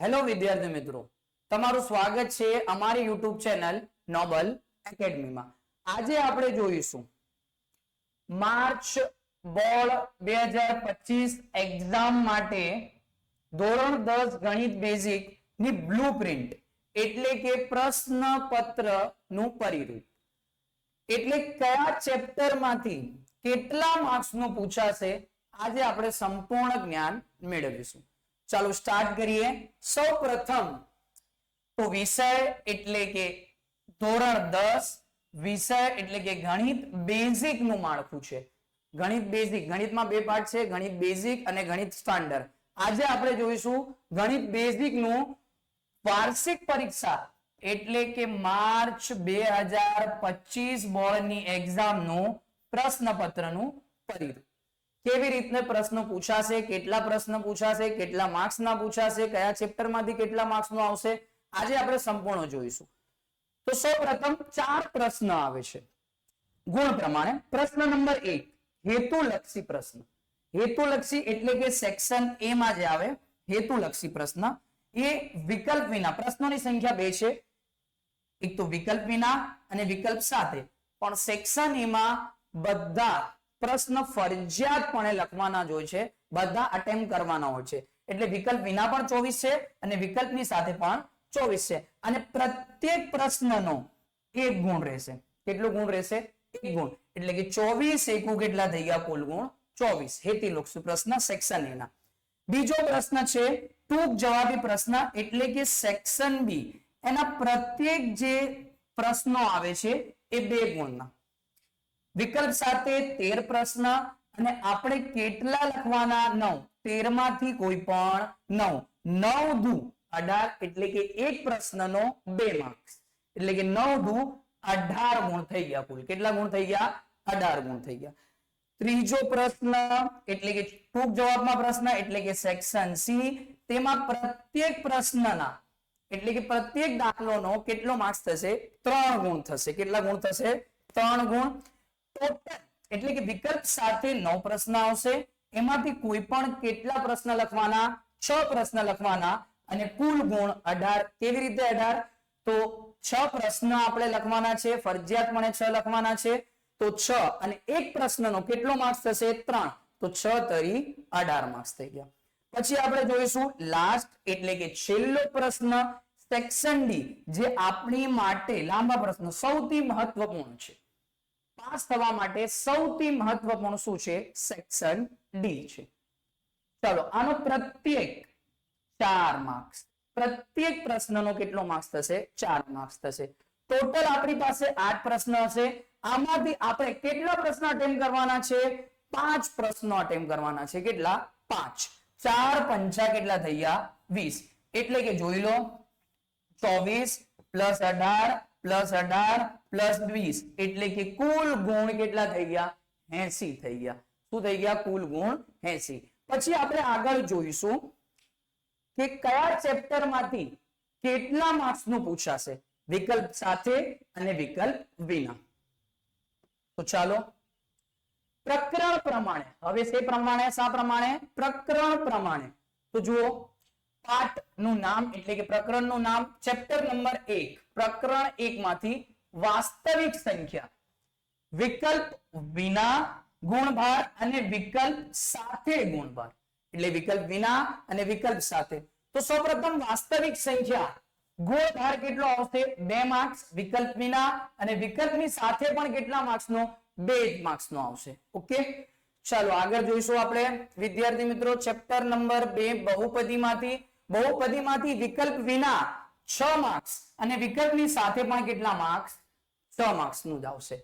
Hello વિદ્યાર્થી મિત્રો, તમારું સ્વાગત છે અમારી યુટ્યુબ ચેનલ નોબલ એકેડમીમાં. આજે આપણે જોઈશું માર્ચ બોર્ડ 2025 એક્ઝામ માટે ધોરણ 10 ગણિત બેઝિક ની બ્લુપ્રિન્ટ એટલે કે પ્રશ્નપત્ર નું પરિરૂપ, એટલે કયા ચેપ્ટર માંથી કેટલા માર્ક્સ નું પૂછાશે આજે આપણે સંપૂર્ણ જ્ઞાન મેળવીશું. ચાલો સ્ટાર્ટ કરીએ. સૌ પ્રથમ તો વિષય એટલે કે ધોરણ 10 વિષય એટલે કે ગણિત બેઝિક નું માળખું છે. ગણિત બેઝિક, ગણિતમાં બે પાર્ટ છે, ગણિત બેઝિક અને ગણિત સ્ટાન્ડર્ડ. આજે આપણે જોઈશું ગણિત બેઝિક નું વાર્ષિક પરીક્ષા એટલે કે માર્ચ 2025 બોર્ડની એક્ઝામ નું પ્રશ્નપત્રનું પરિરૂપ. કેવી રીતે પ્રશ્નો પૂછાશે, કેટલા પ્રશ્ન પૂછાશે, કેટલા માર્ક્સ ના પૂછાશે, કયા ચેપ્ટર માંથી કેટલા માર્ક્સ નો આવશે, આજે આપણે સંપૂર્ણ જોઈશું. તો સૌપ્રથમ 4 પ્રશ્ન આવે છે ગુણ પ્રમાણે. પ્રશ્ન નંબર 1 હેતુલક્ષી પ્રશ્ન. હેતુલક્ષી એટલે કે સેક્શન એ માં જે આવે હેતુલક્ષી પ્રશ્ન, એ વિકલ્પ વિના. પ્રશ્નોની સંખ્યા 2 છે, એક તો વિકલ્પ વિના અને વિકલ્પ સાથે. પણ સેક્શન એ માં બધા પ્રશ્ન ફરજિયાતપણે લખવાના જ હોય છે, બધા અટેમ્પ્ટ કરવાના હોય છે. એટલે વિકલ્પ વિના પણ 24 છે અને વિકલ્પની સાથે પણ 24 છે. અને પ્રત્યેક પ્રશ્નનો 1 ગુણ રહેશે. કેટલો ગુણ રહેશે? 1 ગુણ. એટલે કે 24 એકુ કેટલા થઈ ગયા? કુલ ગુણ 24. હેતુલક્ષી પ્રશ્ન સેક્શન એ ના. બીજો પ્રશ્ન છે ટૂંક જવાબી પ્રશ્ન એટલે કે સેક્શન બી. એના પ્રત્યેક જે પ્રશ્નો આવે છે એ 2 ગુણના. વિકલ્પ સાથે 13 પ્રશ્ન અને આપણે કેટલા લખવાના? 9. 13 માંથી કોઈ પણ 9. 9 દુ 18 એટલે કે એક પ્રશ્નનો 2 માર્ક્સ. એટલે કે 9 દુ 18 ગુણ થઈ ગયા કુલ. કેટલા ગુણ થઈ ગયા? 18 ગુણ થઈ ગયા. ત્રીજો પ્રશ્ન એટલે કે ટૂંક જવાબમાં પ્રશ્ન એટલે કે સેક્શન સી. તેમાં પ્રત્યેક પ્રશ્નના એટલે કે પ્રત્યેક દાખલોનો કેટલો માર્ક્સ થશે? 3 ગુણ થશે. કેટલા ગુણ થશે? 3 ગુણ. એટલે કે વિકલ્પ સાથે 9 પ્રશ્ન આવશે, એમાંથી કોઈ પણ કેટલા પ્રશ્ન લખવાના? 6 પ્રશ્ન લખવાના અને કુલ ગુણ 18. કેવી રીતે 18? તો 6 પ્રશ્ન આપણે લખવાના છે, ફરજિયાતપણે 6 લખવાના છે. તો 6 અને એક પ્રશ્નનો કેટલો માર્ક્સ થશે? 3. તો 6 તરી 18 માર્ક્સ થઈ ગયા. પછી આપણે જોઈશું લાસ્ટ એટલે કે છેલ્લો પ્રશ્ન સેક્શન ડી, જે આપણી માટે લાંબા પ્રશ્નો સૌથી મહત્વપૂર્ણ છે. પાસ થવા માટે સૌથી મહત્વપૂર્ણ શું છે? સેક્શન ડી છે. ચાલો આનો પ્રત્યેક 4 માર્ક્સ. પ્રત્યેક પ્રશ્નનો કેટલો માર્ક્સ થશે? 4 માર્ક્સ થશે. ટોટલ આપણી પાસે 8 પ્રશ્ન હશે. આમાંથી આપણે કેટલા પ્રશ્ન અટેમ્પ્ટ કરવાના છે? 5 પ્રશ્નો અટેમ્પ્ટ કરવાના છે. કેટલા? 5. 4 પંચા કેટલા થઈ ગયા? 20. એટલે કે જોઈ લો 24 પ્લસ 18 પ્લસ 18 પ્લસ 20 એટલે કે કુલ ગુણ કેટલા થઈ ગયા? 80 થઈ ગયા. શું થઈ ગયા? કુલ ગુણ 80. પછી આપણે આગળ જોઈશું કે કયા ચેપ્ટર માંથી કેટલા માર્ક્સ નું પૂછાશે, વિકલ્પ સાથે અને વિકલ્પ વિના. તો ચાલો પ્રકરણ પ્રમાણે, હવે શે પ્રમાણે? શા પ્રમાણે? પ્રકરણ પ્રમાણે. તો જુઓ પાઠ નું નામ એટલે કે પ્રકરણ નું નામ ચેપ્ટર નંબર 1, પ્રકરણ 1 માંથી વાસ્તવિક સંખ્યા, વિકલ્પ વિના ગુણભાર અને વિકલ્પ સાથે ગુણભાર. એટલે વિકલ્પ વિના અને વિકલ્પ સાથે. તો સૌપ્રથમ વાસ્તવિક સંખ્યા ગુણભાર કેટલો આવશે? 2 માર્ક્સ. વિકલ્પ વિના અને વિકલ્પની સાથે પણ કેટલા માર્ક્સ નો? 2 માર્ક્સ નો આવશે. ઓકે, ચાલો આગળ જોઈશું આપણે વિદ્યાર્થી મિત્રો ચેપ્ટર નંબર 2 બહુપદીમાંથી. બહુપદીમાંથી વિકલ્પ વિના 6 માર્ક્સ અને વિકલ્પની સાથે પણ કેટલા માર્ક્સ? 6 માર્ક્સ નું જ આવશે.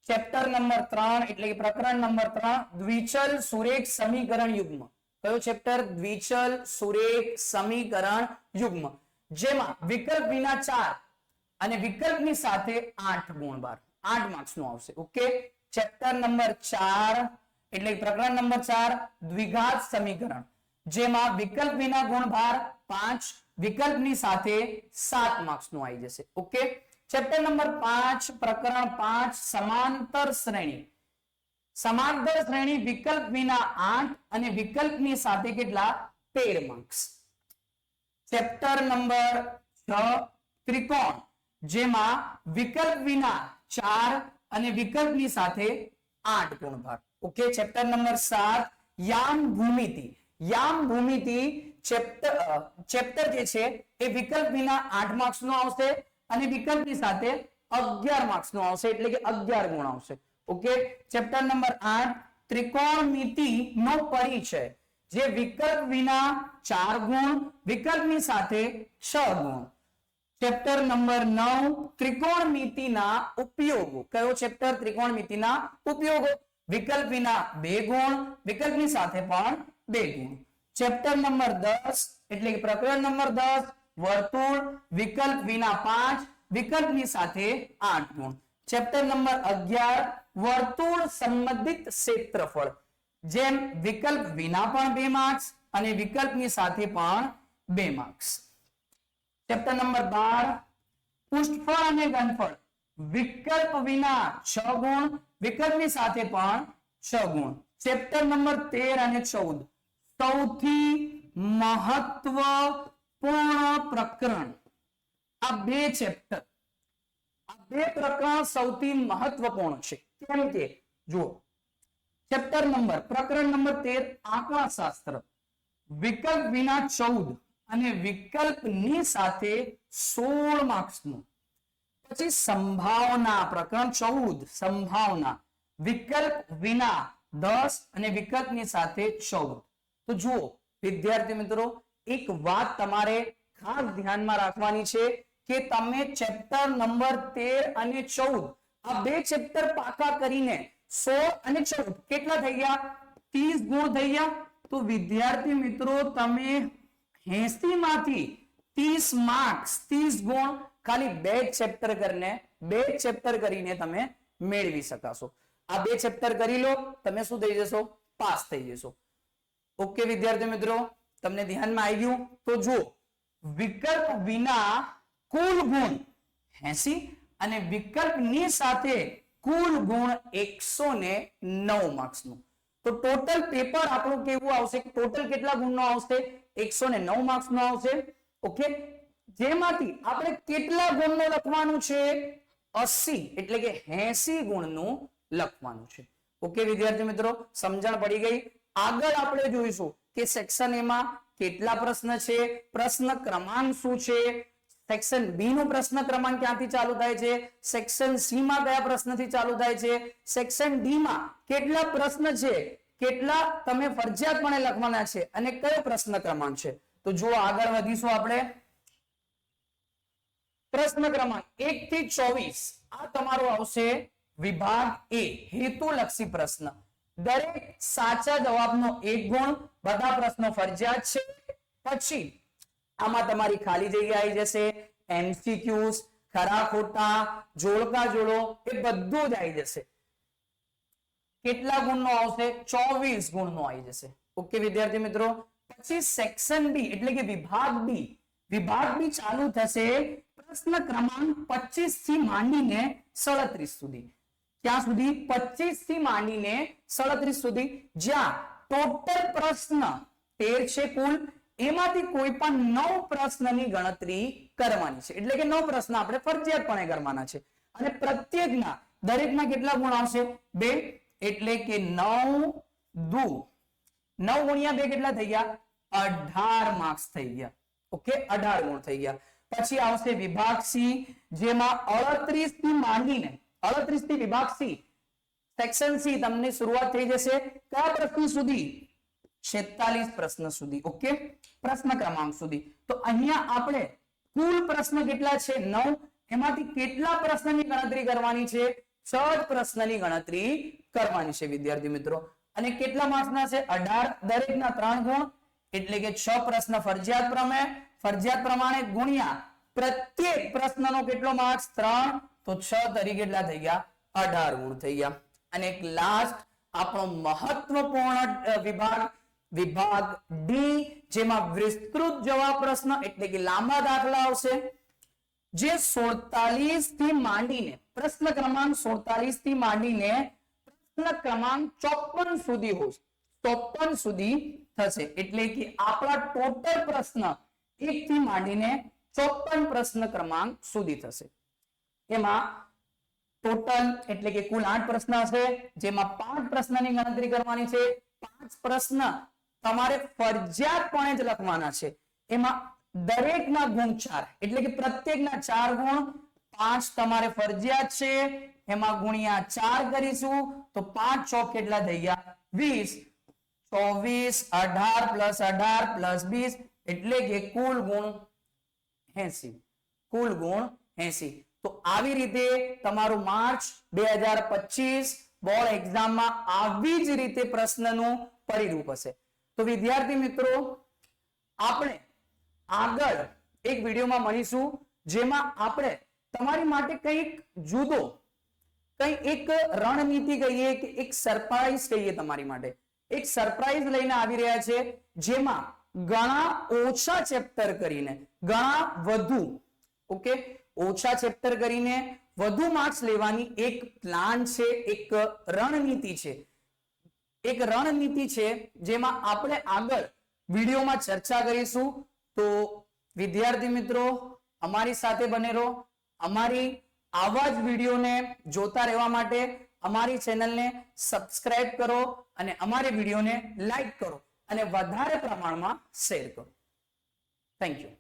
ચેપ્ટર નંબર 3 એટલે કે પ્રકરણ નંબર 3 દ્વિચલ સુરેખ સમીકરણ યુગ્મ. કયો ચેપ્ટર? દ્વિચલ સુરેખ સમીકરણ યુગ્મ, જેમાં વિકલ્પ વિના 4 અને વિકલ્પની સાથે 8 ગુણભાર. 8 માર્ક્સ નું આવશે. ઓકે, ચેપ્ટર નંબર 4 એટલે પ્રકરણ નંબર 4 દ્વિઘાત સમીકરણ, જેમાં વિકલ્પ વિના ગુણભાર 5, વિકલ્પની સાથે 7 માર્ક્સ નું આવી જશે. ઓકે, ચેપ્ટર નંબર 5 પ્રકરણ 5 સમાંતર શ્રેણી. સમાંતર શ્રેણી વિકલ્પ વિના 8 અને વિકલ્પની સાથે કેટલા? 13 માર્ક્સ. ચેપ્ટર નંબર 6 ત્રિકોણ, જેમાં વિકલ્પ વિના 4 અને વિકલ્પની સાથે 8 ગુણભાર. ઓકે, ચેપ્ટર નંબર 7 યામ ભૂમિતિ. યામ ભૂમિતિ ચેપ્ટર જે છે એ વિકલ્પ વિના 8 માર્ક્સ નો આવશે અને વિકલ્પની સાથે 11 માર્ક્સ નો આવશે, એટલે કે 11 ગુણ આવશે. ઓકે, ચેપ્ટર નંબર 8 ત્રિકોણમિતિ નો પરિચય, જે વિકલ્પ વિના 4 ગુણ, વિકલ્પની સાથે 6 ગુણ. ચેપ્ટર નંબર 9 ત્રિકોણમિતિના ઉપયોગો. કયો ચેપ્ટર? ત્રિકોણમિતિના ઉપયોગો. વિકલ્પ વિના 2 ગુણ, વિકલ્પની સાથે પણ 2 ગુણ. ચેપ્ટર નંબર 10 એટલે કે પ્રકરણ નંબર 10 વર્તુળ, વિકલ્પ વિના 5, વિકલ્પની સાથે 8 ગુણ. ચેપ્ટર નંબર 11 વર્તુળ સંબંધિત ક્ષેત્રફળ, જેમ વિકલ્પ વિના પણ 2 માર્ક્સ અને વિકલ્પની સાથે પણ 2 માર્ક્સ. ચેપ્ટર નંબર 12 પૃષ્ઠફળ અને ઘનફળ, વિકલ્પ વિના 6 ગુણ, વિકલ્પની સાથે પણ 6 ગુણ. ચેપ્ટર નંબર 13 અને 14 સૌથી મહત્વપૂર્ણ પ્રકરણ. આ બે ચેપ્ટર, આ બે પ્રકરણ સૌથી મહત્વપૂર્ણ છે. કેમ કે જુઓ, ચેપ્ટર નંબર પ્રકરણ નંબર 13 આંકડાશાસ્ત્ર, વિકલ્પ વિના 14 અને વિકલ્પની સાથે 16 માર્ક્સ નું. પછી સંભાવના, પ્રકરણ 14 સંભાવના, વિકલ્પ વિના 10 અને વિકલ્પની સાથે 14. તો જુઓ વિદ્યાર્થી મિત્રો, એક વાત તમારે ખાસ ધ્યાનમાં રાખવાની છે કે તમે ચેપ્ટર નંબર 13 અને 14 આ બે ચેપ્ટર પાકા કરીને 16 અને 14 કેટલા થઈ ગયા? 30 ગુણ થઈ ગયા. તો વિદ્યાર્થી મિત્રો, તમે 80 માંથી 30 માર્ક્સ 30 ગુણ ખાલી બે ચેપ્ટર કરીને તમે મેળવી શકાશો. આ બે ચેપ્ટર કરી લો, તમે શું થઈ જશો? પાસ થઈ જશો. ઓકે વિદ્યાર્થી મિત્રો, તમને ધ્યાનમાં આવી ગયું? તો જુઓ, વિકલ્પ વિના કુલ ગુણ 80 અને વિકલ્પની સાથે કુલ ગુણ 109 માર્ક્સ નું. તો ટોટલ પેપર આપણું કેવું આવશે? ટોટલ કેટલા ગુણનો આવશે? 109 માર્ક્સ નો આવશે. ઓકે, જેમાંથી આપણે કેટલા ગુણનું લખવાનું છે? 80 એટલે કે 80 ગુણનું લખવાનું છે. ઓકે વિદ્યાર્થી મિત્રો, સમજણ પડી ગઈ? આગળ આપણે જોઈશું કે સેક્શન એ માં કેટલા પ્રશ્ન છે, પ્રશ્ન ક્રમાંક શું છે, સેક્શન બી નો પ્રશ્ન ક્રમાંક ક્યાંથી ચાલુ થાય છે, સેક્શન સી માં કયા પ્રશ્નથી ચાલુ થાય છે, સેક્શન ડી માં કેટલા પ્રશ્ન છે, કેટલા તમે ફરજિયાતપણે લખવાના છે અને કયો પ્રશ્ન ક્રમાંક છે. તો જો આગળ વધીશું આપણે. પ્રશ્ન ક્રમાંક 1 થી 24 આ તમારો આવશે વિભાગ એ, હેતુલક્ષી પ્રશ્ન. દરેક સાચા જવાબનો 1 ગુણ, બધા પ્રશ્નો ફરજિયાત છે. પછી આમાં તમારી ખાલી જગ્યા આવી જશે, એમસીક્યુઝ, ખરા ખોટા, જોડકા જોડો, એ બધું જ આવી જશે. કેટલા ગુણનો આવશે? 24 ગુણનો આવી જશે. ઓકે વિદ્યાર્થી મિત્રો, પછી સેક્શન બી એટલે કે વિભાગ બી ચાલુ થશે પ્રશ્ન ક્રમાંક 25 થી માંડીને 37 સુધી. ત્યાં સુધી 25 થી માંડીને 37 સુધી, જ્યાં ટોટલ પ્રશ્ન 13 છે કુલ, એમાંથી કોઈ પણ 9 પ્રશ્નની ગણતરી કરવાની છે. એટલે કે 9 પ્રશ્ન આપણે ફરજિયાતપણે કરવાના છે અને પ્રત્યેકના દરેકના કેટલા ગુણ આવશે? 2. એટલે કે 9 ગુણ્યા 2 કેટલા થઈ ગયા? 18 માર્ક્સ થઈ ગયા. ઓકે, 18 ગુણ થઈ ગયા. પછી આવશે વિભાગ સી, જેમાં 38 થી માંડીને 38 થી વિભાગ સી સેક્શન સી તમને શરૂઆત થઈ જશે કયા પ્રશ્ન સુધી? 46 પ્રશ્ન સુધી. ઓકે, પ્રશ્ન ક્રમાંક સુધી. તો અહીંયા આપણે કુલ પ્રશ્ન કેટલા છે? 9. એમાંથી કેટલા પ્રશ્નની ગણતરી કરવાની છે? 6 પ્રશ્નની ગણતરી કરવાની છે વિદ્યાર્થી મિત્રો. અને કેટલા માર્ક્સના છે? 18. દરેકના 3 ગુણ, એટલે કે 6 પ્રશ્ન ફરજિયાત પ્રમાણે ગુણ્યા પ્રત્યેક પ્રશ્નનો કેટલો માર્ક્સ? 3. તો 6 તરીકે કેટલા થઈ ગયા? 18 ગુણ થઈ ગયા. અને એક લાસ્ટ આપણો મહત્વપૂર્ણ વિભાગ ડી, જેમાં વિસ્તૃત જવાબ પ્રશ્ન એટલે કે લાંબા દાખલા આવશે, જે 47 થી માંડીને પ્રશ્ન ક્રમાંક 47 થી માંડીને પ્રશ્ન ક્રમાંક 54 સુધી હોય, 54 સુધી થશે. એટલે કે આપણા ટોટલ પ્રશ્ન 1 થી માંડીને 54 પ્રશ્ન ક્રમાંક સુધી થશે. એમાં ટોટલ એટલે કે કુલ 8 પ્રશ્ન હશે, જેમાં 5 પ્રશ્નની ગણતરી કરવાની છે. 5 પ્રશ્ન તમારે ફરજિયાતપણે જ લખવાના છે. એમાં દરેકના ગુણ 4 એટલે કે પ્રત્યેકના 4 ગુણ, 5 તમારે ફરજિયાત છે. એમાં ગુણ્યા 4 કરીશું તો 5 ચોક કેટલા થઈ ગયા 20, 24, 18 + 18 + 20 એટલે કે કુલ ગુણ 80. કુલ ગુણ 80. તો આવી રીતે તમારું માર્ચ 2025 બોર્ડ એક્ઝામમાં આવી જ રીતે પ્રશ્નનું પરિરૂપ હશે. તો વિદ્યાર્થી મિત્રો, આપણે આગળ એક વિડીયોમાં મળીશું, જેમાં આપણે તમારી માટે કંઈક જુદો, કંઈ એક રણનીતિ કહીએ કે એક સરપ્રાઈઝ કહીએ, તમારી માટે એક સરપ્રાઈઝ લઈને આવી રહ્યા છે, જેમાં ઘણા ઓછા ચેપ્ટર કરીને ઘણા વધુ ઓછા ચેપ્ટર કરીને વધુ માર્ક્સ લેવાની એક પ્લાન છે, એક રણનીતિ છે. એક રણનીતિ છે જેમાં આપણે આગળ વિડીયોમાં ચર્ચા કરીશું. તો વિદ્યાર્થી મિત્રો, અમારી સાથે બને રહો. અમારી આવા જ વિડીયોને જોતા રહેવા માટે અમારી ચેનલને સબસ્ક્રાઇબ કરો અને અમારી વિડીયોને લાઈક કરો અને વધારે પ્રમાણમાં શેર કરો. Thank you.